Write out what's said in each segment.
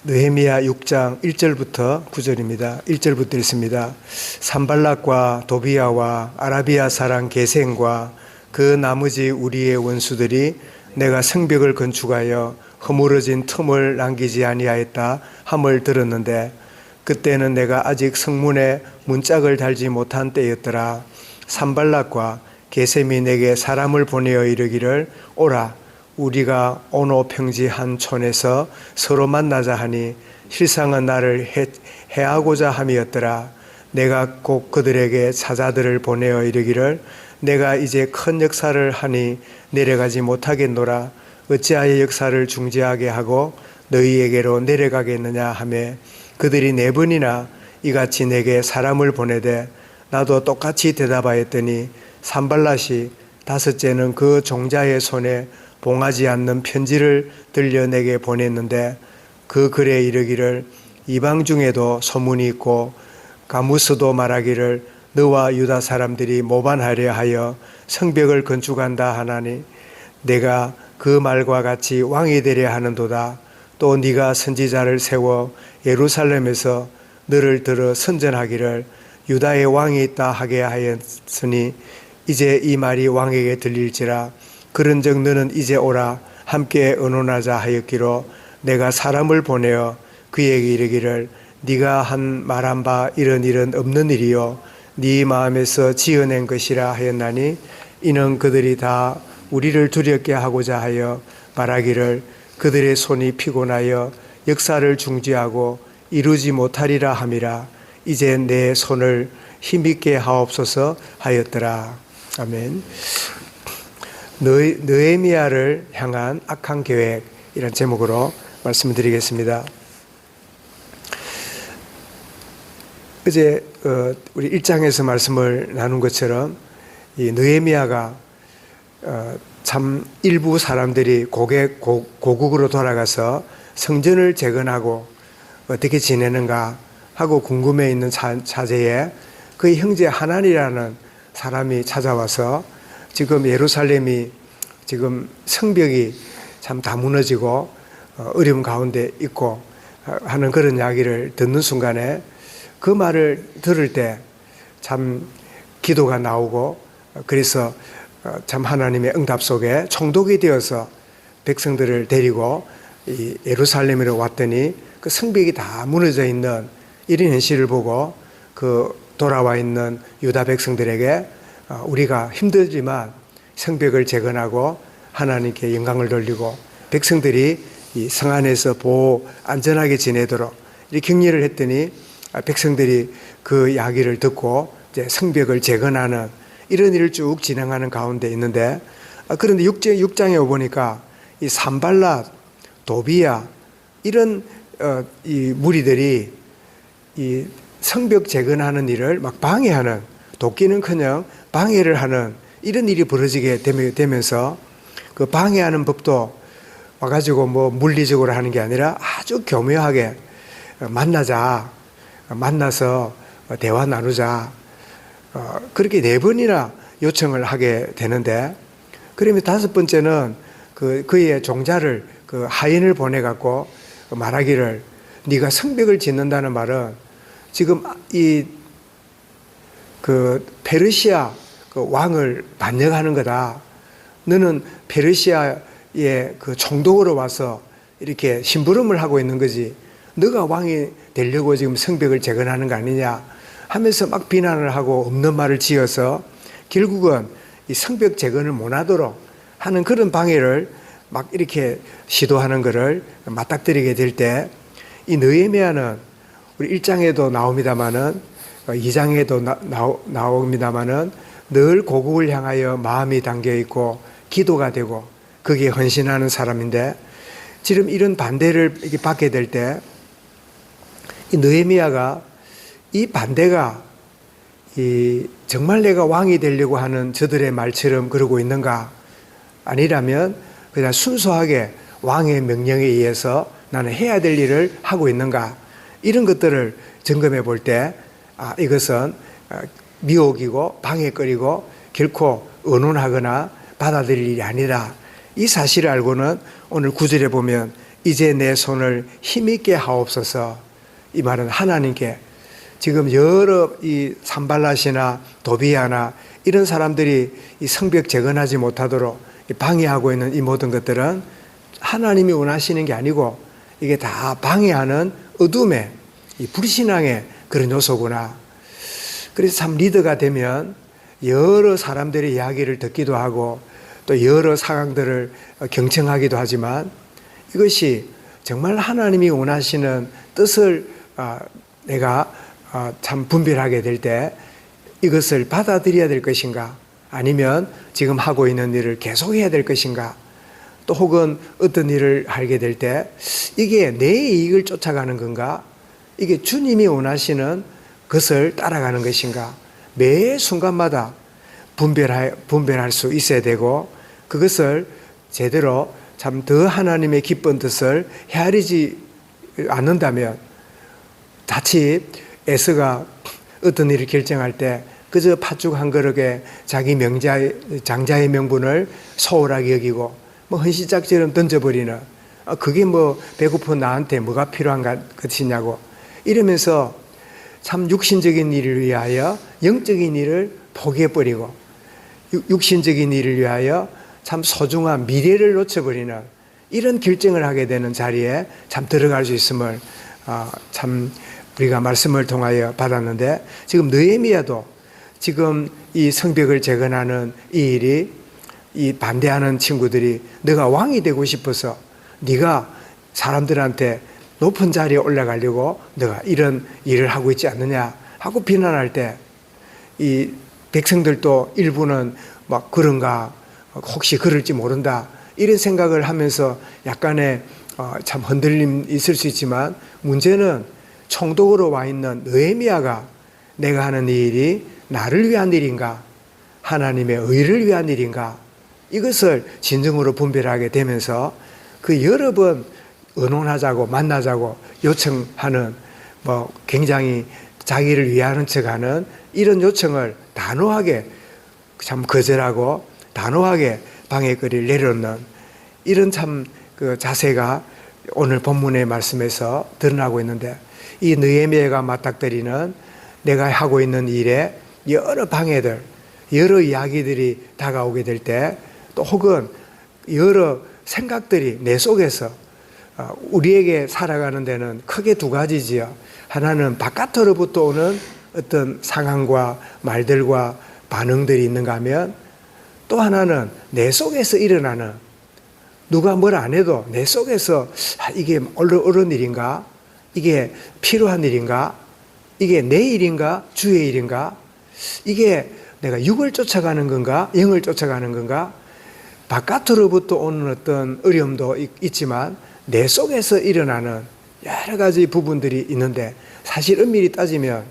느헤미야 6장 1절부터 9절입니다. 1절부터 있습니다. 산발락과 도비야와 아라비아 사람 게셈과 그 나머지 우리의 원수들이 내가 성벽을 건축하여 허물어진 틈을 남기지 아니하였다 함을 들었는데 그때는 내가 아직 성문에 문짝을 달지 못한 때였더라. 산발락과 게셈이 내게 사람을 보내어 이르기를 오라 우리가 오노 평지 한 촌에서 서로 만나자 하니 실상은 나를 해하고자 함이었더라. 내가 곧 그들에게 사자들을 보내어 이르기를 내가 이제 큰 역사를 하니 내려가지 못하겠노라. 어찌하여 역사를 중지하게 하고 너희에게로 내려가겠느냐 하매 그들이 4번이나 이같이 내게 사람을 보내되 나도 똑같이 대답하였더니 산발랏이 5째는 그 종자의 손에 봉하지 않는 편지를 들려 내게 보냈는데 그 글에 이르기를 이방 중에도 소문이 있고 가무스도 말하기를 너와 유다 사람들이 모반하려 하여 성벽을 건축한다 하나니 내가 그 말과 같이 왕이 되려 하는도다. 또 네가 선지자를 세워 예루살렘에서 너를 들어 선전하기를 유다의 왕이 있다 하게 하였으니 이제 이 말이 왕에게 들릴지라. 그런즉 너는 이제 오라 함께 의논하자 하였기로 내가 사람을 보내어 그에게 이르기를 네가 한 말한 바 이런 일은 없는 일이요 네 마음에서 지어낸 것이라 하였나니 이는 그들이 다 우리를 두렵게 하고자 하여 말하기를 그들의 손이 피곤하여 역사를 중지하고 이루지 못하리라 함이라. 이제 내 손을 힘있게 하옵소서 하였더라. 아멘. 느헤미야를 향한 악한 계획, 이런 제목으로 말씀드리겠습니다. 어제 우리 1장에서 말씀을 나눈 것처럼 이 느헤미야가 참 일부 사람들이 고국으로 돌아가서 성전을 재건하고 어떻게 지내는가 하고 궁금해 있는 차제에 그의 형제 하난이라는 사람이 찾아와서 지금 예루살렘이 지금 성벽이 참 다 무너지고 어려움 가운데 있고 하는 그런 이야기를 듣는 순간에 그 말을 들을 때 참 기도가 나오고 그래서 참 하나님의 응답 속에 총독이 되어서 백성들을 데리고 이 예루살렘으로 왔더니 그 성벽이 다 무너져 있는 이런 현실을 보고 그 돌아와 있는 유다 백성들에게 우리가 힘들지만 성벽을 재건하고 하나님께 영광을 돌리고 백성들이 이 성 안에서 안전하게 지내도록 이렇게 격려를 했더니 백성들이 그 이야기를 듣고 이제 성벽을 재건하는 이런 일을 쭉 진행하는 가운데 있는데 그런데 6장에 보니까 이 산발랏, 도비야 이런 이 무리들이 이 성벽 재건하는 일을 막 방해하는 돕기는커녕 방해를 하는 이런 일이 벌어지게 되면서 그 방해하는 법도 와가지고 뭐 물리적으로 하는 게 아니라 아주 교묘하게 만나서 대화 나누자 그렇게 4번이나 요청을 하게 되는데 그러면 5번째는 그의 종자를 그 하인을 보내갖고 말하기를 네가 성벽을 짓는다는 말은 지금 이 그 페르시아 그 왕을 반역하는 거다. 너는 페르시아의 그 총독으로 와서 이렇게 심부름을 하고 있는 거지. 너가 왕이 되려고 지금 성벽을 재건하는 거 아니냐 하면서 막 비난을 하고 없는 말을 지어서 결국은 이 성벽 재건을 못하도록 하는 그런 방해를 막 이렇게 시도하는 것을 맞닥뜨리게 될 때 이 느헤미야는 우리 1장에도 나옵니다마는 2장에도 나옵니다마는 늘 고국을 향하여 마음이 담겨 있고 기도가 되고 거기에 헌신하는 사람인데 지금 이런 반대를 이렇게 받게 될 때 이 느헤미야가 이 반대가 정말 내가 왕이 되려고 하는 저들의 말처럼 그러고 있는가 아니라면 그냥 순수하게 왕의 명령에 의해서 나는 해야 될 일을 하고 있는가 이런 것들을 점검해 볼 때 이것은 미혹이고 방해거리고 결코 의논하거나 받아들일 일이 아니라 이 사실을 알고는 오늘 9절에 보면 이제 내 손을 힘있게 하옵소서. 이 말은 하나님께 지금 여러 이 산발랏이나 도비아나 이런 사람들이 이 성벽 재건하지 못하도록 방해하고 있는 이 모든 것들은 하나님이 원하시는 게 아니고 이게 다 방해하는 어둠의 이 불신앙의 그런 요소구나. 그래서 참 리더가 되면 여러 사람들의 이야기를 듣기도 하고 또 여러 상황들을 경청하기도 하지만 이것이 정말 하나님이 원하시는 뜻을 내가 참 분별하게 될 때 이것을 받아들여야 될 것인가, 아니면 지금 하고 있는 일을 계속해야 될 것인가, 또 혹은 어떤 일을 하게 될 때 이게 내 이익을 쫓아가는 건가, 이게 주님이 원하시는 것을 따라가는 것인가, 매 순간마다 분별할 수 있어야 되고, 그것을 제대로 참 더 하나님의 기쁜 뜻을 헤아리지 않는다면 자칫 에서가 어떤 일을 결정할 때 그저 팥죽 한 그릇에 자기 장자의 명분을 소홀하게 여기고 뭐 헌시짝처럼 던져버리는, 그게 뭐 배고픈 나한테 뭐가 필요한 것이냐고 이러면서 참 육신적인 일을 위하여 영적인 일을 포기해버리고 육신적인 일을 위하여 참 소중한 미래를 놓쳐버리는 이런 결정을 하게 되는 자리에 참 들어갈 수 있음을 참 우리가 말씀을 통하여 받았는데, 지금 느헤미야도 지금 이 성벽을 재건하는 이 일이 이 반대하는 친구들이 너가 왕이 되고 싶어서 네가 사람들한테 높은 자리에 올라가려고 너가 이런 일을 하고 있지 않느냐 하고 비난할 때 이 백성들도 일부는 막 그런가, 혹시 그럴지 모른다 이런 생각을 하면서 약간의 참 흔들림 있을 수 있지만, 문제는 총독으로 와 있는 느헤미야가 내가 하는 이 일이 나를 위한 일인가, 하나님의 의를 위한 일인가, 이것을 진정으로 분별하게 되면서 그 여러 번 의논하자고 만나자고 요청하는 뭐 굉장히 자기를 위하는 척하는 이런 요청을 단호하게 참 거절하고 단호하게 방해거리를 내려놓는 이런 참 그 자세가 오늘 본문의 말씀에서 드러나고 있는데, 이 느헤미야가 맞닥뜨리는 내가 하고 있는 일에 여러 방해들, 여러 이야기들이 다가오게 될 때, 또 혹은 여러 생각들이 내 속에서 우리에게 살아가는 데는 크게 두 가지지요. 하나는 바깥으로부터 오는 어떤 상황과 말들과 반응들이 있는가 하면, 또 하나는 내 속에서 일어나는, 누가 뭘 안 해도 내 속에서 이게 옳은 일인가, 이게 필요한 일인가, 이게 내 일인가, 주의 일인가, 이게 내가 육을 쫓아가는 건가, 영을 쫓아가는 건가. 바깥으로부터 오는 어떤 어려움도 있지만 내 속에서 일어나는 여러 가지 부분들이 있는데, 사실 엄밀히 따지면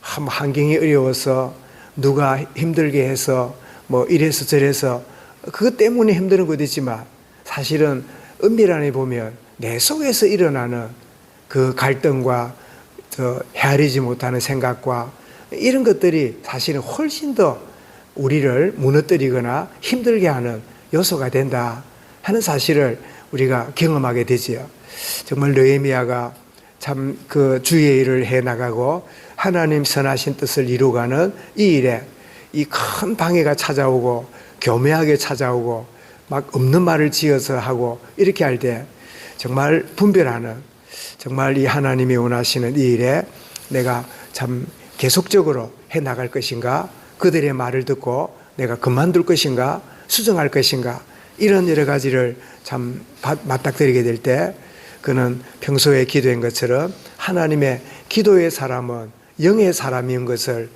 환경이 어려워서 누가 힘들게 해서 뭐 이래서 저래서 그것 때문에 힘드는 것도 있지만, 사실은 엄밀하게 보면 내 속에서 일어나는 그 갈등과 헤아리지 못하는 생각과 이런 것들이 사실은 훨씬 더 우리를 무너뜨리거나 힘들게 하는 요소가 된다 하는 사실을 우리가 경험하게 되지요. 정말 느헤미야가 참 그 주의 일을 해나가고 하나님 선하신 뜻을 이루어가는 이 일에 이 큰 방해가 찾아오고 교묘하게 찾아오고 막 없는 말을 지어서 하고 이렇게 할 때 정말 분별하는, 정말 이 하나님이 원하시는 이 일에 내가 참 계속적으로 해나갈 것인가, 그들의 말을 듣고 내가 그만둘 것인가, 수정할 것인가, 이런 여러 가지를 참 맞닥뜨리게 될 때, 그는 평소에 기도한 것처럼 하나님의 기도의 사람은 영의 사람인 것을,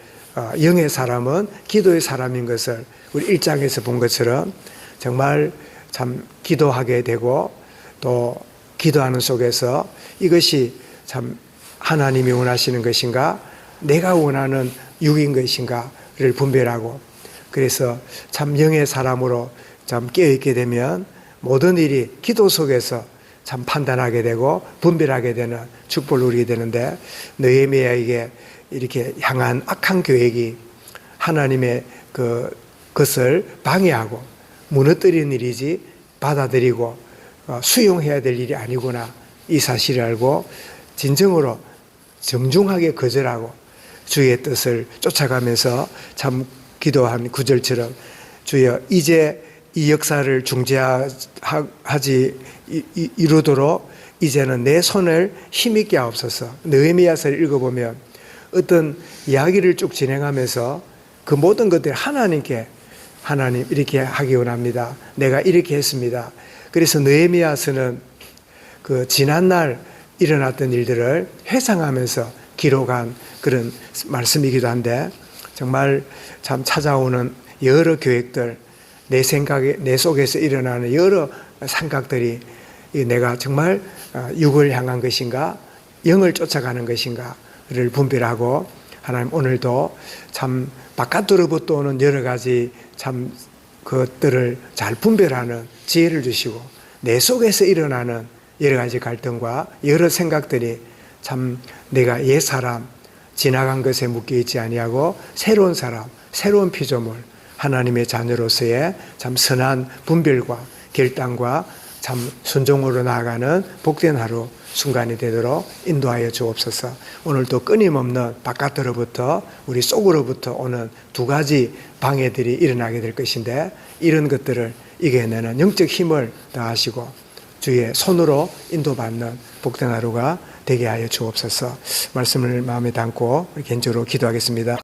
영의 사람은 기도의 사람인 것을 우리 1장에서 본 것처럼 정말 참 기도하게 되고, 또 기도하는 속에서 이것이 참 하나님이 원하시는 것인가, 내가 원하는 육인 것인가를 분별하고, 그래서 참 영의 사람으로 참 깨어있게 되면 모든 일이 기도 속에서 참 판단하게 되고 분별하게 되는 축복을 누리게 되는데, 느헤미야에게 이렇게 향한 악한 계획이 하나님의 것을 방해하고 무너뜨리는 일이지 받아들이고 수용해야 될 일이 아니구나 이 사실을 알고 진정으로 정중하게 거절하고 주의 뜻을 쫓아가면서 참 기도한 구절처럼 주여 이제 이 역사를 중재하지 이루도록 이제는 내 손을 힘있게 하옵소서. 느헤미야서를 읽어보면 어떤 이야기를 쭉 진행하면서 그 모든 것들을 하나님께 하나님 이렇게 하기 원합니다. 내가 이렇게 했습니다. 그래서 느헤미야서는 그 지난날 일어났던 일들을 회상하면서 기록한 그런 말씀이기도 한데 정말 참 찾아오는 여러 계획들 내 생각에 내 속에서 일어나는 여러 생각들이 내가 정말 육을 향한 것인가 영을 쫓아가는 것인가를 분별하고 하나님 오늘도 참 바깥으로부터 오는 여러 가지 참 것들을 잘 분별하는 지혜를 주시고 내 속에서 일어나는 여러 가지 갈등과 여러 생각들이 참 내가 옛 사람 지나간 것에 묶여 있지 아니하고 새로운 사람 새로운 피조물 하나님의 자녀로서의 참 선한 분별과 결단과 참 순종으로 나아가는 복된 하루 순간이 되도록 인도하여 주옵소서. 오늘도 끊임없는 바깥으로부터 우리 속으로부터 오는 두 가지 방해들이 일어나게 될 것인데 이런 것들을 이겨내는 영적 힘을 더하시고 주의 손으로 인도받는 복된 하루가 되게 하여 주옵소서. 말씀을 마음에 담고 개인적으로 기도하겠습니다.